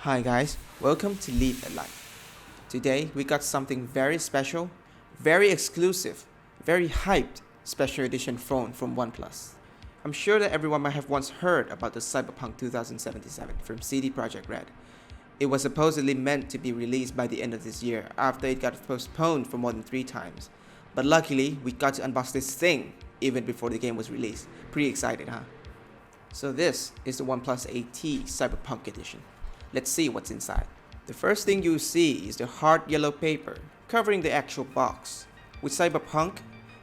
Hi guys, welcome to Lead a Life. Today we got something very special, very exclusive, very hyped special edition phone from OnePlus. I'm sure that everyone might have once heard about the Cyberpunk 2077 from CD Projekt Red. It was supposedly meant to be released by the end of this year after it got postponed for more than 3 times. But luckily, we got to unbox this thing even before the game was released. Pretty excited, huh? So this is the OnePlus 8T Cyberpunk edition. Let's see what's inside. The first thing you see is the hard yellow paper covering the actual box, with Cyberpunk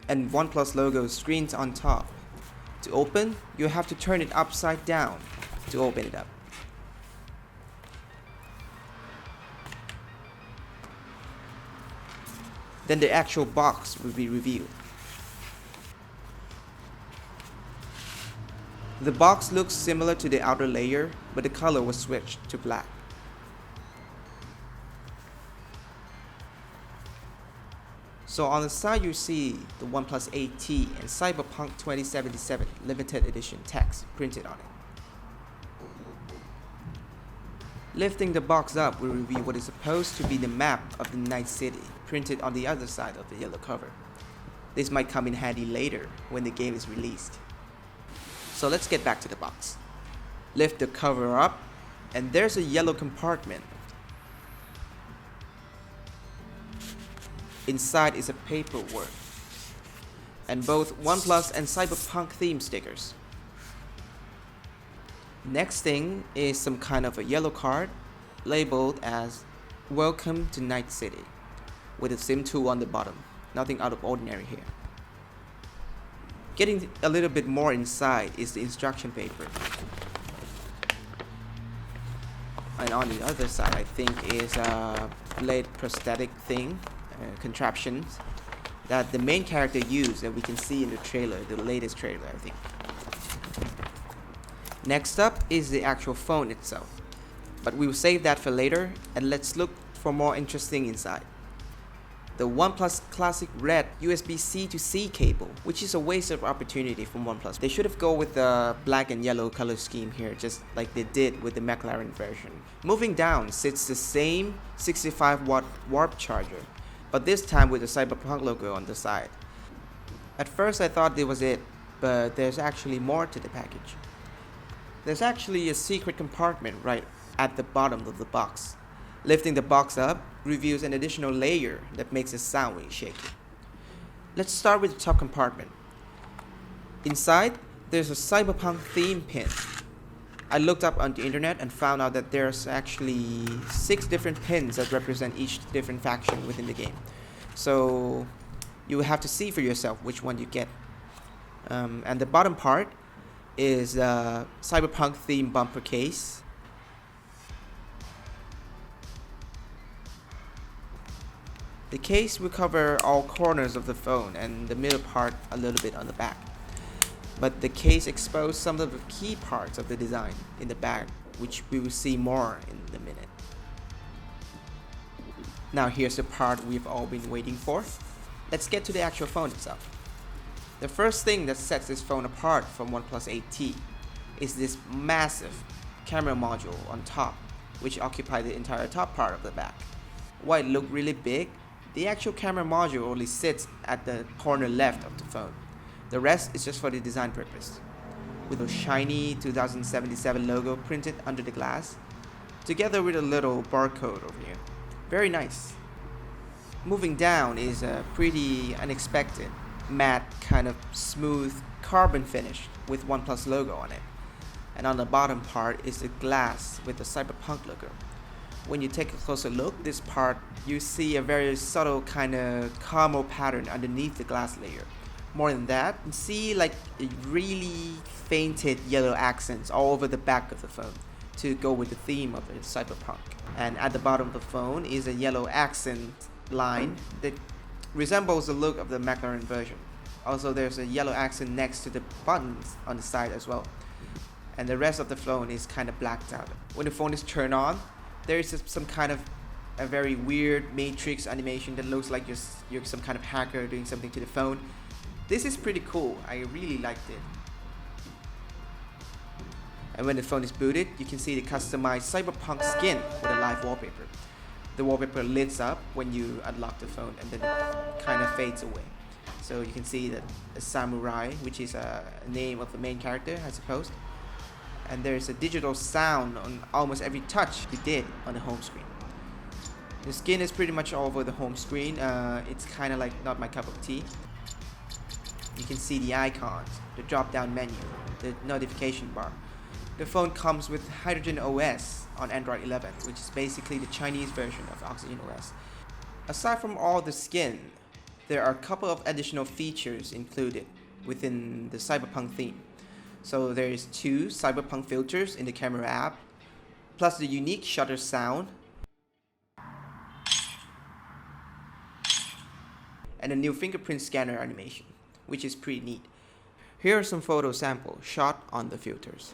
and OnePlus logo screens on top. To open, you have to turn it upside down to open it up. Then the actual box will be revealed. The box looks similar to the outer layer, but the color was switched to black. So on the side you see the OnePlus 8T and Cyberpunk 2077 limited edition text printed on it. Lifting the box up will reveal what is supposed to be the map of the Night City printed on the other side of the yellow cover. This might come in handy later when the game is released. So let's get back to the box. Lift the cover up, and there's a yellow compartment. Inside is a paperwork, and both OnePlus and Cyberpunk theme stickers. Next thing is some kind of a yellow card labeled as Welcome to Night City, with a SIM tool on the bottom. Nothing out of ordinary here. Getting a little bit more inside is the instruction paper. And on the other side, I think is a blade prosthetic thing, contraptions that the main character used that we can see in the trailer, the latest trailer, I think. Next up is the actual phone itself. But we will save that for later, and let's look for more interesting inside. The OnePlus Classic Red USB-C to C cable, which is a waste of opportunity from OnePlus. They should have gone with the black and yellow color scheme here, just like they did with the McLaren version. Moving down sits the same 65-watt warp charger, but this time with the Cyberpunk logo on the side. At first I thought it was it, but there's actually more to the package. There's actually a secret compartment right at the bottom of the box. Lifting the box up reveals an additional layer that makes a sound when you shake it. Let's start with the top compartment. Inside, there's a Cyberpunk theme pin. I looked up on the internet and found out that there's actually 6 different pins that represent each different faction within the game. So you will have to see for yourself which one you get. And the bottom part is a Cyberpunk theme bumper case. The case will cover all corners of the phone and the middle part a little bit on the back. But the case exposed some of the key parts of the design in the back, which we will see more in a minute. Now here's the part we've all been waiting for. Let's get to the actual phone itself. The first thing that sets this phone apart from OnePlus 8T is this massive camera module on top, which occupies the entire top part of the back. While it looked really big, the actual camera module only sits at the corner left of the phone. The rest is just for the design purpose, with a shiny 2077 logo printed under the glass, together with a little barcode over here. Very nice. Moving down is a pretty unexpected, matte kind of smooth carbon finish with OnePlus logo on it. And on the bottom part is the glass with the Cyberpunk logo. When you take a closer look, this part, you see a very subtle kind of caramel pattern underneath the glass layer. More than that, you see like a really fainted yellow accents all over the back of the phone to go with the theme of the Cyberpunk. And at the bottom of the phone is a yellow accent line that resembles the look of the McLaren version. Also, there's a yellow accent next to the buttons on the side as well. And the rest of the phone is kind of blacked out. When the phone is turned on, there is some kind of a very weird matrix animation that looks like you're some kind of hacker doing something to the phone. This is pretty cool. I really liked it. And when the phone is booted, you can see the customized Cyberpunk skin with a live wallpaper. The wallpaper lights up when you unlock the phone, and then it kind of fades away. So you can see that a samurai, which is a name of the main character, I suppose. And there's a digital sound on almost every touch you did on the home screen. The skin is pretty much all over the home screen. It's kind of like not my cup of tea. You can see the icons, the drop-down menu, the notification bar. The phone comes with Hydrogen OS on Android 11, which is basically the Chinese version of Oxygen OS. Aside from all the skin, there are a couple of additional features included within the Cyberpunk theme. So there is 2 Cyberpunk filters in the camera app, plus the unique shutter sound, and a new fingerprint scanner animation, which is pretty neat. Here are some photo samples shot on the filters.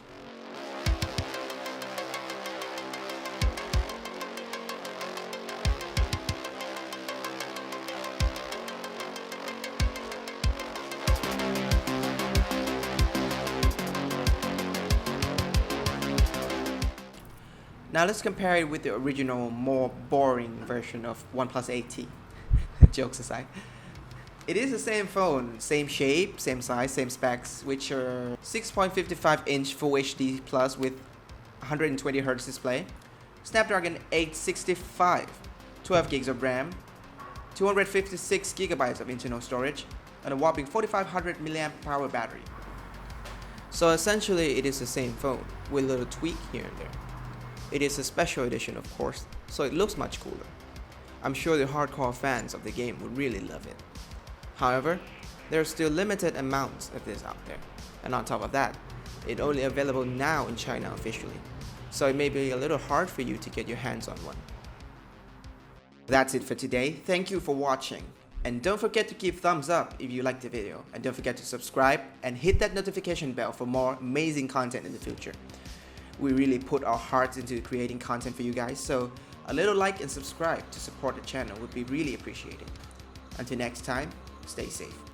Now let's compare it with the original, more boring version of OnePlus 8T. Jokes aside. It is the same phone, same shape, same size, same specs, which are 6.55-inch Full HD Plus with 120Hz display, Snapdragon 865, 12 gigs of RAM, 256 gigabytes of internal storage, and a whopping 4500 mAh battery. So essentially it is the same phone, with a little tweak here and there. It is a special edition, of course, so it looks much cooler. I'm sure the hardcore fans of the game would really love it. However, there are still limited amounts of this out there, and on top of that, it's only available now in China officially, so it may be a little hard for you to get your hands on one. That's it for today. Thank you for watching, and don't forget to give thumbs up if you liked the video, and don't forget to subscribe and hit that notification bell for more amazing content in the future. We really put our hearts into creating content for you guys, so a little like and subscribe to support the channel would be really appreciated. Until next time, stay safe.